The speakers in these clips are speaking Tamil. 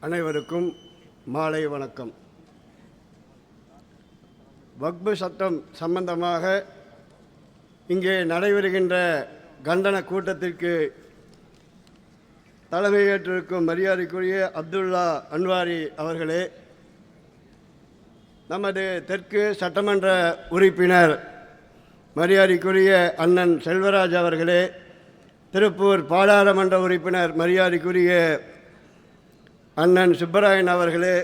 அனைவருக்கும் மாலை வணக்கம். வக்பு சட்டம் சம்பந்தமாக இங்கே நடைபெறுகின்ற கண்டன கூட்டத்திற்கு தலைமையேற்றிருக்கும் மரியாதைக்குரிய அப்துல்லா அன்வாரி அவர்களே, நமது தெற்கு சட்டமன்ற உறுப்பினர் மரியாதைக்குரிய அண்ணன் செல்வராஜ் அவர்களே, திருப்பூர் பாராளுமன்ற உறுப்பினர் மரியாதைக்குரிய அண்ணன் சுப்பராயன் அவர்களே,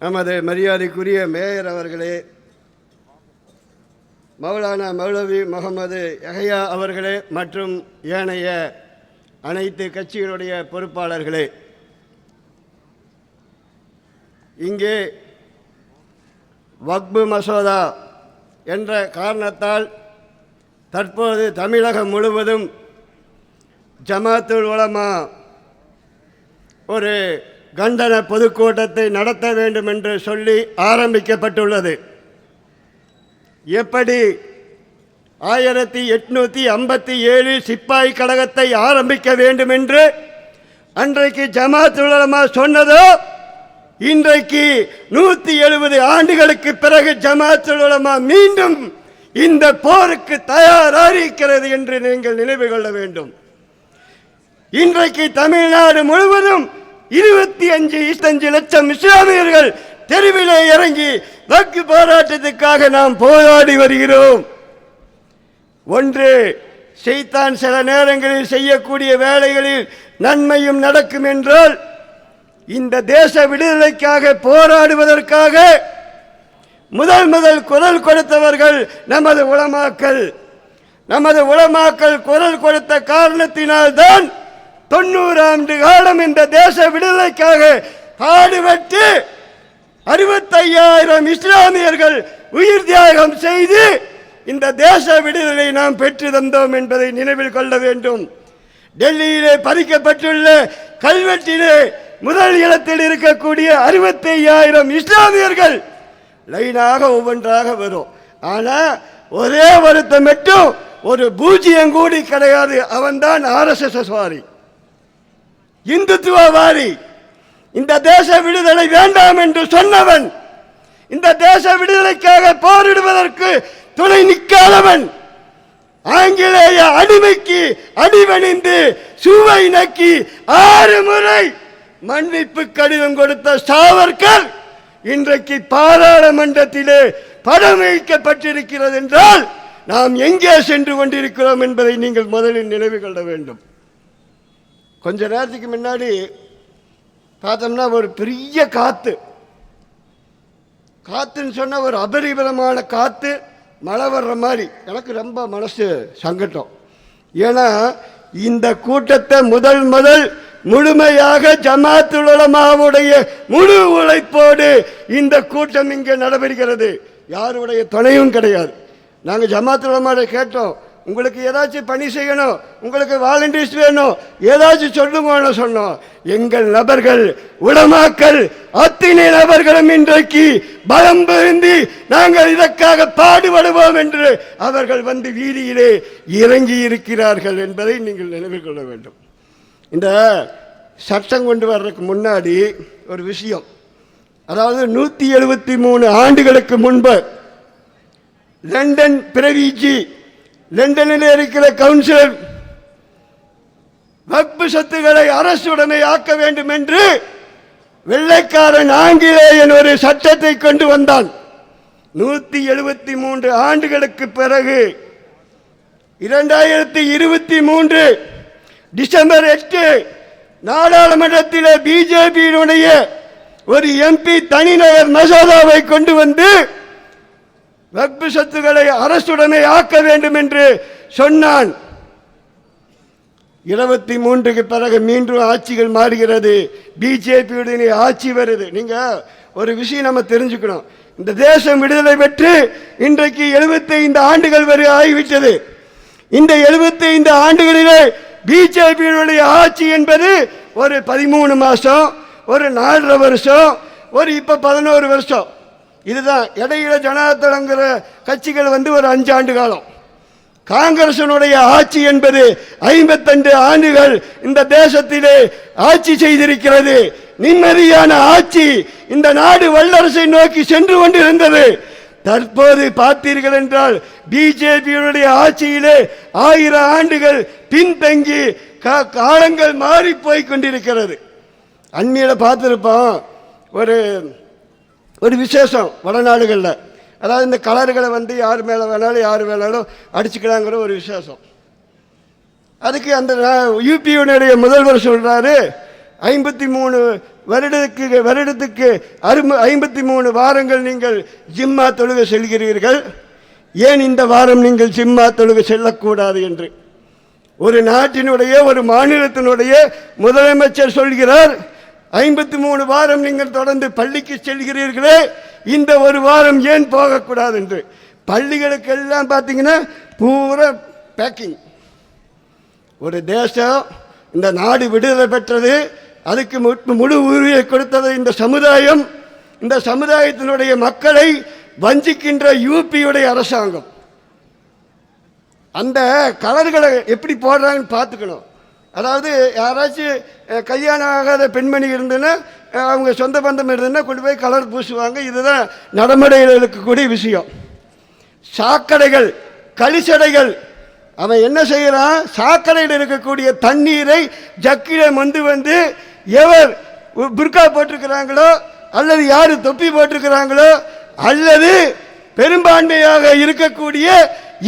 நமது மரியாதைக்குரிய மேயர் அவர்களே, மௌலானா மௌலவி முகமது யஹ்யா அவர்களே மற்றும் ஏனைய அனைத்து கட்சிகளுடைய பொறுப்பாளர்களே, இங்கே வக்பு மசோதா என்ற காரணத்தால் தற்போது தமிழகம் முழுவதும் ஜமாத்துல் உலமா ஒரு கண்டன பொதுக்கூட்டத்தை நடத்த வேண்டும் என்று சொல்லி ஆரம்பிக்கப்பட்டுள்ளது. எப்படி 1857 சிப்பாய் கழகத்தை ஆரம்பிக்க வேண்டும் என்று அன்றைக்கு ஜமாத்துல் உலமா சொன்னதோ, இன்றைக்கு 170 ஆண்டுகளுக்கு பிறகு ஜமாத்துல் உலமா மீண்டும் இந்த போருக்கு தயாராகிறது என்று நீங்கள் நினைவு கொள்ள வேண்டும். இன்றைக்கு தமிழ்நாடு முழுவதும் 25 லட்சம் இஸ்லாமியர்கள் தெருவிலே இறங்கி வக்பு போராட்டத்துக்காக நாம் போராடி வருகிறோம். ஒன்று, ஷைத்தான் சில நேரங்களில் செய்யக்கூடிய வேலைகளில் நன்மையும் நடக்கும் என்றால், இந்த தேச விடுதலைக்காக போராடுவதற்காக முதல் குரல் கொடுத்தவர்கள் நமது உலமாக்கள். நமது உலமாக்கள் குரல் கொடுத்த காரணத்தினால்தான் 90 ஆண்டு காலம் இந்த தேச விடுதலைக்காக பாடுபட்டு 65,000 இஸ்லாமியர்கள் உயிர் தியாகம் செய்து இந்த தேச விடுதலை நாம் பெற்று தந்தோம் என்பதை நினைவில் கொள்ள வேண்டும். டெல்லியிலே பதிக்கப்பட்டுள்ள கல்வெட்டிலே முதல் இடத்தில் இருக்கக்கூடிய 65,000 இஸ்லாமியர்கள் லைனாக ஒவ்வொன்றாக வரும். ஆனால் ஒரே ஒருத்தன் மட்டும் ஒரு பூஜ்ஜியம் கூடி கிடையாது. அவன்தான் RSS வாரி, இந்துத்துவவாதி. இந்த தேச விடுதலை வேண்டாம் என்று சொன்னவன், இந்த தேச விடுதலைக்காக போரிடுவதற்கு துணை நிற்காதவன், ஆங்கிலேய அடிமைக்கு அடிவணிந்து சுவை நக்கி 6 முறை மன்னிப்பு கடிதம் கொடுத்த சாவர்கர் இன்றைக்கு பாராளுமன்றத்திலே படம் வைக்கப்பட்டிருக்கிறது என்றால் நாம் எங்கே சென்று கொண்டிருக்கிறோம் என்பதை நீங்கள் முதலில் நினைவு கொள்ள வேண்டும். கொஞ்ச நேரத்துக்கு முன்னாடி பார்த்தோம்னா ஒரு பெரிய காத்துன்னு சொன்ன ஒரு அபரிமிதமான காத்து மழை வர்ற மாதிரி எனக்கு ரொம்ப மனசு சங்கடம். ஏன்னா இந்த கூட்டத்தை முதல் முழுமையாக ஜமாத்துல் உலமாவுடைய முழு உழைப்போடு இந்த கூட்டம் இங்கே நடைபெறுகிறது. யாருடைய துணையும் கிடையாது. நாங்கள் ஜமாத்துல் உலமாவை கேட்டோம், உங்களுக்கு ஏதாச்சும் பணி செய்யணும், உங்களுக்கு வாலண்டியர்ஸ் வேணும், ஏதாச்சும் சொல்லுங்கன்னு சொன்னோம். எங்கள் நபர்கள் உலமாக்கள் அத்தனை நபர்களும் இன்றைக்கு பலம் பொருந்தி நாங்கள் இதற்காக பாடுபடுவோம் என்று அவர்கள் வந்து வீதியிலே இறங்கி இருக்கிறார்கள் என்பதை நீங்கள் நினைவில் கொள்ள வேண்டும். இந்த சட்டம் கொண்டு வர்றதுக்கு முன்னாடி ஒரு விஷயம், அதாவது 173 ஆண்டுகளுக்கு முன்பு லண்டன் பிரவிஜி, லண்டனில் இருக்கிற கவுன்சிலர் வக்பு சொத்துக்களை அரசுடைமை ஆக்க வேண்டும் என்று வெள்ளைக்காரன் ஆங்கிலேயன் ஒரு சட்டத்தை கொண்டு வந்தான். 173 ஆண்டுகளுக்கு பிறகு 2023 டிசம்பர் 8 நாடாளுமன்றத்தில் பிஜேபியினுடைய ஒரு MP தனிநபர் மசோதாவை கொண்டு வந்து வக்பு சொத்துக்களை அரசுடைமை ஆக்க வேண்டும் என்று சொன்னான். 23க்கு பிறகு மீண்டும் ஆட்சிகள் மாறுகிறது, பிஜேபியுடைய ஆட்சி வருது. நீங்க ஒரு விஷயம் நம்ம தெரிஞ்சுக்கணும், இந்த தேசம் விடுதலை பெற்று இன்றைக்கு 75 ஆண்டுகள் வரை ஆகிவிட்டது. இந்த 75 ஆண்டுகளிலே பிஜேபியுடைய ஆட்சி என்பது ஒரு 13 மாதம், ஒரு 4.5 வருஷம், ஒரு இப்போ 11 வருஷம். இதுதான். இடையில ஜனதாதளங்கிற கட்சிகள் வந்து ஒரு 5 ஆண்டு காலம். காங்கிரசனுடைய ஆட்சி என்பது 52 ஆண்டுகள் இந்த தேசத்திலே ஆட்சி செய்திருக்கிறது. நிம்மதியான ஆட்சி. இந்த நாடு வல்லரசை நோக்கி சென்று கொண்டிருந்தது. தற்போது பார்த்தீர்கள் என்றால் பிஜேபியுடைய ஆட்சியிலே 1000 ஆண்டுகள் பின்தங்கி காலங்கள் மாறி போய் கொண்டிருக்கிறது. அண்மையில் பார்த்துருப்போம் ஒரு விசேஷம் வடநாடுகளில். அதாவது இந்த கலர்களை யார் மேலே வேணாலும் அடிச்சுக்கலாங்கிற ஒரு விசேஷம். அதுக்கு அந்த யூபியுடைய முதல்வர் சொல்கிறாரு, 53 வருடத்துக்கு 53 வாரங்கள் நீங்கள் ஜிம்மா தொழுகை செல்கிறீர்கள், ஏன் இந்த வாரம் நீங்கள் ஜிம்மா தொழுகை செல்லக்கூடாது என்று. ஒரு நாட்டினுடைய ஒரு மாநிலத்தினுடைய முதலமைச்சர் சொல்கிறார், 53 வாரம் நீங்கள் தொடர்ந்து பள்ளிக்கு செல்கிறீர்களே, இந்த ஒரு வாரம் ஏன் போகக்கூடாது என்று. பள்ளிகளுக்கெல்லாம் பார்த்தீங்கன்னா பூரா பேக்கிங். ஒரு தேசம், இந்த நாடு விடுதலை பெற்றது, அதுக்கு முழு உரிமையை கொடுத்தது இந்த சமுதாயம். இந்த சமுதாயத்தினுடைய மக்களை வஞ்சிக்கின்ற யூபியுடைய அரசாங்கம். அந்த கலர்களை எப்படி போடுறாங்கன்னு பார்த்துக்கணும். அதாவது யாராச்சும் கல்யாணம் ஆகாத பெண்மணி இருந்துன்னா, அவங்க சொந்த பந்தம் இருந்துன்னா கொண்டு போய் கலர் பூசுவாங்க. இதுதான் நடைமுறையில் இருக்கக்கூடிய விஷயம். சாக்கடைகள், கழிச்சடைகள், அவன் என்ன செய்கிறான், சாக்கடையில் இருக்கக்கூடிய தண்ணீரை ஜக்கில வந்து எவர் புர்கா போட்டிருக்கிறாங்களோ அல்லது யார் தொப்பி போட்டிருக்கிறாங்களோ அல்லது பெரும்பான்மையாக இருக்கக்கூடிய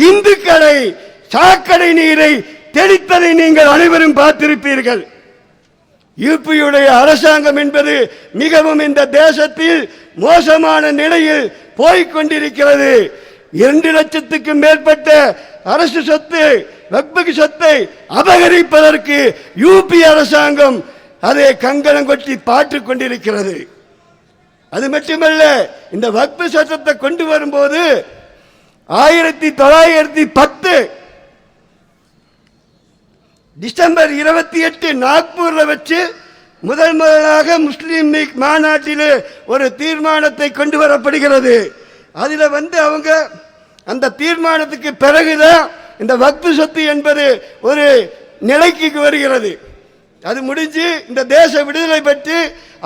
இந்துக்களை சாக்கடை நீரை தெளித்ததை நீங்கள் அனைவரும் பார்த்திருப்பீர்கள். யூபியுடைய அரசாங்கம் என்பது மிகவும் இந்த தேசத்தில் மோசமான நிலையில் போய்கொண்டிருக்கிறது. 2 லட்சத்துக்கும் மேற்பட்ட அரசு சொத்து, வக்ஃபு சொத்தை அபகரிப்பதற்கு யூபி அரசாங்கம் அதை கங்கணம் கொட்டி பாட்டுக் கொண்டிருக்கிறது. அது மட்டுமல்ல, இந்த வக்ஃபு சட்டத்தை கொண்டு வரும்போது 1910 டிசம்பர் 28 நாக்பூரில் வச்சு முதலாக முஸ்லீம் லீக் மாநாட்டில் ஒரு தீர்மானத்தை கொண்டு வரப்படுகிறது. அதில் அவங்க அந்த தீர்மானத்துக்கு பிறகுதான் இந்த வக்ஃபு சொத்து என்பது ஒரு நிலைக்கு வருகிறது. அது முடிஞ்சு இந்த தேச விடுதலை பெற்று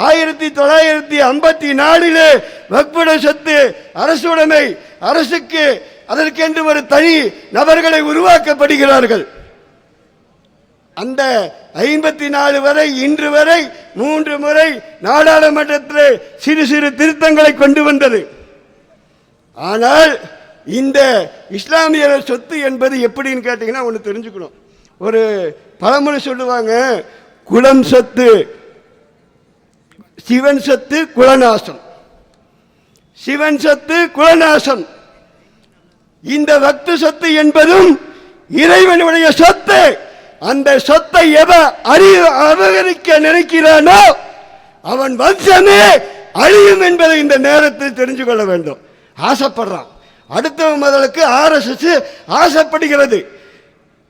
1954 வக்ஃபு சொத்து அரசுடைமை, அரசுக்கு அதற்கென்று ஒரு தனி நபர்களை உருவாக்கப்படுகிறார்கள். அந்த 54 வரை இன்று வரை 3 முறை நாடாளுமன்றத்தில் சிறு சிறு திருத்தங்களை கொண்டு வந்தது. ஆனால் இந்த இஸ்லாமிய சொத்து என்பது எப்படின்னு கேட்டீங்கன்னா ஒன்று தெரிஞ்சுக்கணும். ஒரு பழமொழி சொல்லுவாங்க, குலம் சொத்து சிவன் சொத்து குலநாசம், சிவன் சொத்து குலநாசம். இந்த வக்ஃபு சொத்து என்பதும் இறைவனுடைய சொத்து. அந்த சொத்தை அபகரிக்க நினைக்கிறானோ அவன் வம்சமே அழியும் என்பதை இந்த நேரத்தில் தெரிஞ்சு கொள்ள வேண்டும். ஆசைப்படுறான் அடுத்த முதலுக்கு RSS ஆசைப்படுகிறது.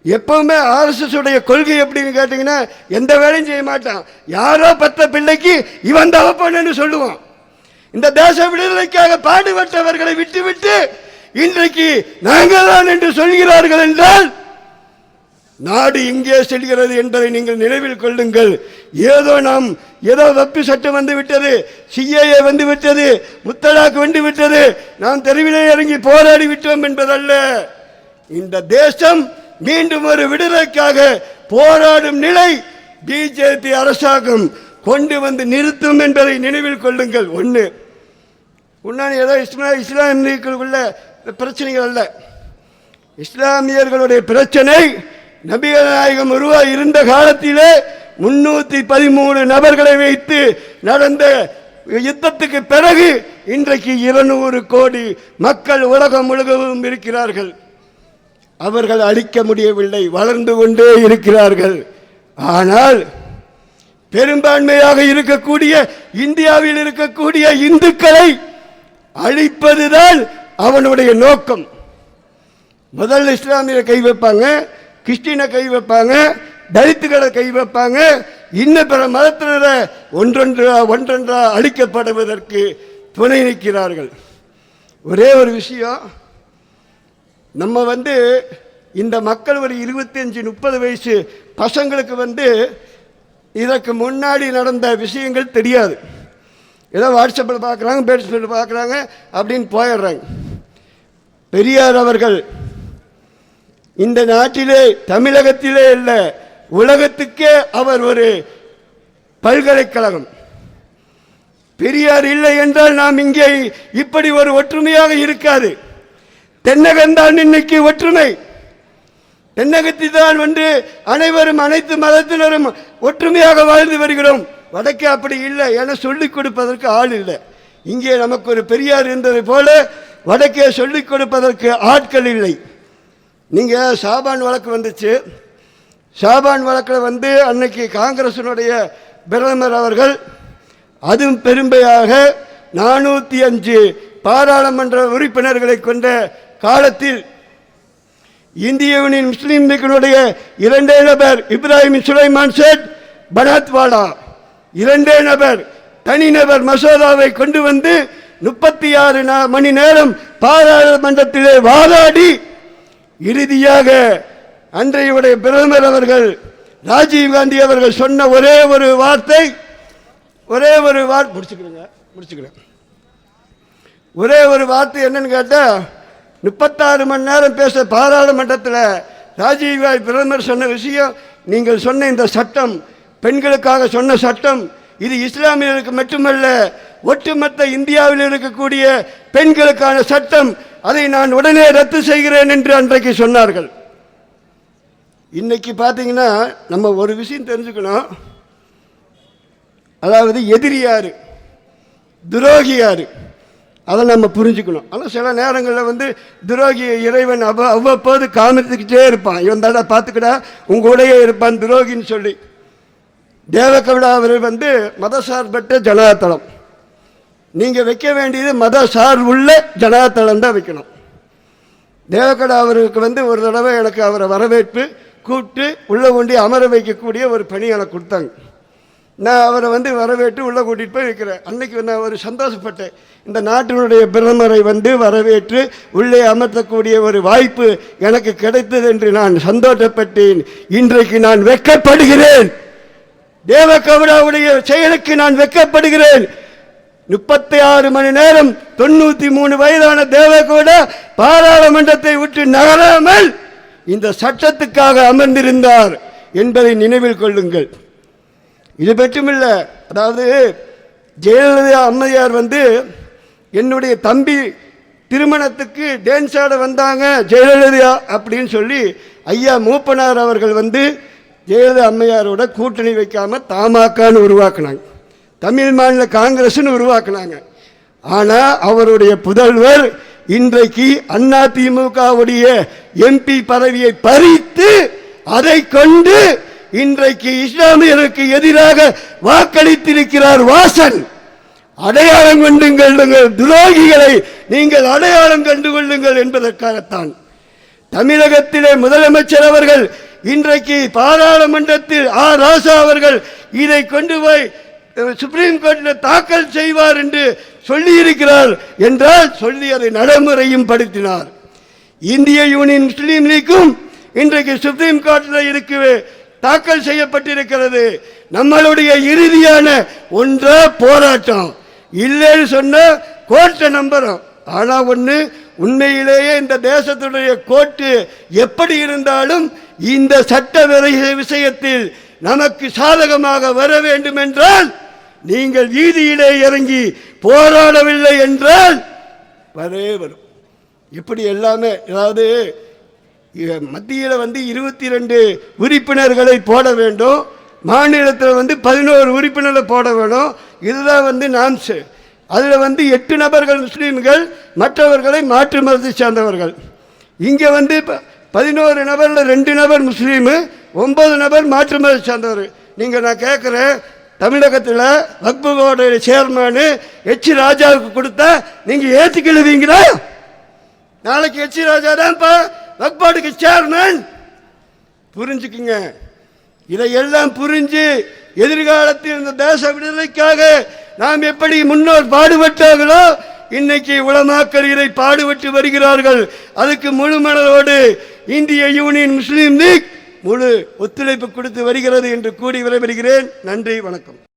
எப்பவுமே RSS உடைய கொள்கை எப்படின்னு கேட்டீங்கன்னா, எந்த வேலையும் செய்ய மாட்டான். யாரோ பெத்த பிள்ளைக்கு இவன் தவப்பன்னு சொல்லுவான். இந்த தேச விடுதலைக்காக பாடுபட்டவர்களை விட்டுவிட்டு இன்றைக்கு நாங்கள் தான் என்று சொல்கிறார்கள் என்றால் நாடு இங்கே செல்கிறது என்பதை நீங்கள் நினைவில் கொள்ளுங்கள். ஏதோ வக்ஃபு சட்டம் வந்து விட்டது, CAA வந்து விட்டது, முத்தலாக் வந்து விட்டது, நாம் தெருவிலே இறங்கி போராடி விட்டோம் என்பதல்ல. இந்த தேசம் மீண்டும் ஒரு விடுதலைக்காக போராடும் நிலை பிஜேபி அரசாங்கம் கொண்டு வந்து நிறுத்தும் என்பதை நினைவில் கொள்ளுங்கள். ஒன்று ஏதோ இஸ்லாமியர்களுக்குள்ள பிரச்சனைகள் அல்ல. இஸ்லாமியர்களுடைய பிரச்சனை நபிகள் நாயகம் இருந்த காலத்திலே 313 நபர்களை வைத்து நடந்த யுத்தத்துக்கு பிறகு இன்றைக்கு 200 கோடி மக்கள் உலகம் முழுவதும் இருக்கிறார்கள். அவர்கள் அழிக்க முடியவில்லை, வளர்ந்து கொண்டே இருக்கிறார்கள். ஆனால் பெரும்பான்மையாக இருக்கக்கூடிய இந்தியாவில் இருக்கக்கூடிய இந்துக்களை அழிப்பதுதான் அவனுடைய நோக்கம். முதல் இஸ்லாமியரை கை வைப்பாங்க, கிறிஸ்டினை கை வைப்பாங்க, தலித்துகளை கை வைப்பாங்க, இன்னும் பிற மதத்தினரை ஒன்றொன்றா அழிக்கப்படுவதற்கு துணை நிற்கிறார்கள். ஒரே ஒரு விஷயம், நம்ம இந்த மக்கள் ஒரு 25-30 வயசு பசங்களுக்கு வந்து இதற்கு முன்னாடி நடந்த விஷயங்கள் தெரியாது. ஏதோ வாட்ஸ்அப்பில் பார்க்குறாங்க, பேஸ்புக்கில் பார்க்குறாங்க அப்படின்னு போயிடுறாங்க. பெரியார் அவர்கள் இந்த நாட்டிலே, தமிழகத்திலே இல்லை, உலகத்துக்கே அவர் ஒரு பல்கலைக்கழகம். பெரியார் இல்லை என்றால் நாம் இங்கே இப்படி ஒரு ஒற்றுமையாக இருக்காது. தென்னகம்தான் இன்னைக்கு ஒற்றுமை. தென்னகத்தில் தான் வந்து அனைவரும், அனைத்து மதத்தினரும் ஒற்றுமையாக வாழ்ந்து வருகிறோம். வடக்கே அப்படி இல்லை, என சொல்லிக் கொடுப்பதற்கு ஆள் இல்லை. இங்கே நமக்கு ஒரு பெரியார் இருந்ததை போல வடக்கே சொல்லிக் கொடுப்பதற்கு ஆட்கள் இல்லை. நீங்கள் ஷாபான் வழக்கு வந்துச்சு. ஷாபான் வழக்கில் வந்து அன்னைக்கு காங்கிரசினுடைய பிரதமர் அவர்கள் அதுவும் பெருமையாக 405 பாராளுமன்ற உறுப்பினர்களை கொண்ட காலத்தில் இந்திய யூனியன் முஸ்லீம் லீக்கினுடைய 2 நபர் இப்ராஹிம் சுலைமான் சேட் பனாத்வாலா, 2 நபர் தனிநபர் மசோதாவை கொண்டு வந்து 36 மணி நேரம் பாராளுமன்றத்திலே வாதாடி இறுதியாக அன்றைய பிரதமர் அவர்கள் ராஜீவ் காந்தி அவர்கள் சொன்ன ஒரே ஒரு வார்த்தை என்னன்னு கேட்டால், 36 மணி நேரம் பேச பாராளுமன்றத்தில் ராஜீவ் காந்தி பிரதமர் சொன்ன விஷயம், நீங்கள் சொன்ன இந்த சட்டம், பெண்களுக்காக சொன்ன சட்டம், இது இஸ்லாமியர்களுக்கு மட்டுமல்ல, ஒட்டுமொத்த இந்தியாவில் இருக்கக்கூடிய பெண்களுக்கான சட்டம், அதை நான் உடனே ரத்து செய்கிறேன் என்று அன்றைக்கு சொன்னார்கள். இன்னைக்கு பார்த்தீங்கன்னா நம்ம ஒரு விஷயம் தெரிஞ்சுக்கணும். அதாவது எதிரி யாரு, துரோகி யாரு, அதை நம்ம புரிஞ்சுக்கணும். ஆனால் சில நேரங்களில் வந்து துரோகி இறைவன் அவ்வப்போது காமிச்சுக்கிட்டே இருப்பான். இவன் தாடா பார்த்துக்கடா, உங்களுடைய இருப்பான் துரோகின்னு சொல்லி. தேவகவுடா அவர் வந்து மதசார்பற்ற ஜனதாதளம். நீங்கள் வைக்க வேண்டியது மத சார்புள்ள ஜனதாதளம் தான் வைக்கணும். தேவகவுடா அவருக்கு வந்து ஒரு தடவை எனக்கு அவரை வரவேற்பு கூப்பிட்டு உள்ளே கொண்டு அமர வைக்கக்கூடிய ஒரு பணி எனக்கு கொடுத்தாங்க. நான் அவரை வந்து வரவேற்று உள்ளே கூட்டிகிட்டு போய் வைக்கிறேன். அன்றைக்கி நான் ஒரு சந்தோஷப்பட்டேன். இந்த நாட்டினுடைய பிரதமரை வந்து வரவேற்று உள்ளே அமர்த்தக்கூடிய ஒரு வாய்ப்பு எனக்கு கிடைத்தது என்று நான் சந்தோஷப்பட்டேன். இன்றைக்கு நான் வெட்கப்படுகிறேன். தேவகவுடாவுடைய செயலுக்கு நான் வெட்கப்படுகிறேன். 36 மணி நேரம் 93 வயதான தேவகவுடா பாராளுமன்றத்தை விட்டு நகராமல் இந்த சட்டத்துக்காக அமர்ந்திருந்தார் என்பதை நினைவில் கொள்ளுங்கள். இது மட்டுமில்ல, அதாவது ஜெயலலிதா அம்மையார் வந்து என்னுடைய தம்பி திருமணத்துக்கு டான்ஸ் ஆட வந்தாங்க ஜெயலலிதா அப்படின்னு சொல்லி ஐயா மூப்பனார் அவர்கள் வந்து ஜெயலலிதா அம்மையாரோட கூட்டணி வைக்காமல் தமாகன்னு உருவாக்குனாங்க, தமிழ் மாநில காங்கிரஸ்னு உருவாக்குனாங்க. ஆனால் அவருடைய புதல்வர் இன்றைக்கு அதிமுகவுடைய எம்பி பதவியை பறித்து அதை கொண்டு இன்றைக்கு இஸ்லாமியருக்கு எதிராக வாக்களித்திருக்கிறார் வாசன். அடையாளம் கண்டு கொள்ளுங்கள், துரோகிகளை நீங்கள் அடையாளம் கண்டு கொள்ளுங்கள் என்பதற்காகத்தான் தமிழகத்திலே முதலமைச்சர் அவர்கள் இன்றைக்கு பாராளுமன்றத்தில் ராசா அவர்கள் இதை கொண்டு போய் சுப்ரீம் கோர்ட்டில் தாக்கல் செய்வார் என்று சொல்லியிருக்கிறார் என்றால் சொல்லி அதை நடைமுறையும் படுத்தினார். இந்திய யூனியன் முஸ்லீம் லீக்கும் இன்றைக்கு சுப்ரீம் கோர்ட்டில் இருக்கவே தாக்கல் செய்யப்பட்டிருக்கிறது. நம்மளுடைய இறுதியான ஒன்றா போராட்டம் இல்லைன்னு சொன்ன கோர்ட்டை நம்புறோம். ஆனால் ஒன்று, உண்மையிலேயே இந்த தேசத்துடைய கோர்ட்டு எப்படி இருந்தாலும் இந்த சட்ட விஷயத்தில் நமக்கு சாதகமாக வர வேண்டும் என்றால் நீங்கள் வீதியிலே இறங்கி போராடவில்லை என்றால் வரே வரும். இப்படி எல்லாமே, அதாவது மத்தியில் வந்து 22 உறுப்பினர்களை போட வேண்டும், மாநிலத்தில் வந்து 11 உறுப்பினர்களை போட வேணும். இதுதான் வந்து நாம்ஸ். அதில் வந்து 8 நபர்கள் முஸ்லீம்கள், மற்றவர்களை மாற்று மதத்தை சேர்ந்தவர்கள். இங்கே வந்து 11 நபரில் 2 நபர் முஸ்லீமு, 9 நபர் மாற்று மதத்தை சேர்ந்தவர். நீங்கள் நான் கேட்குறேன், தமிழகத்தில் வக்ஃபு போர்டு சேர்மனு எச் ராஜாவுக்கு கொடுத்தா நீங்கள் ஏற்றுக்கிடுவீங்களா? நாளைக்கு எச் ராஜா தான்ப்பா வக்ஃபு போர்டுக்கு சேர்மன். புரிஞ்சுக்குங்க. இதையெல்லாம் புரிஞ்சு எதிர்காலத்தில் இந்த தேச விடுதலைக்காக நாம் எப்படி முன்னோர் பாடுபட்டார்களோ இன்னைக்கு உலமாக்கள் இதை பாடுபட்டு வருகிறார்கள். அதுக்கு முழு மனதோடு இந்திய யூனியன் முஸ்லீம் லீக் முழு ஒத்துழைப்பு கொடுத்து வருகிறது என்று கூறி விடைபெறுகிறேன். நன்றி, வணக்கம்.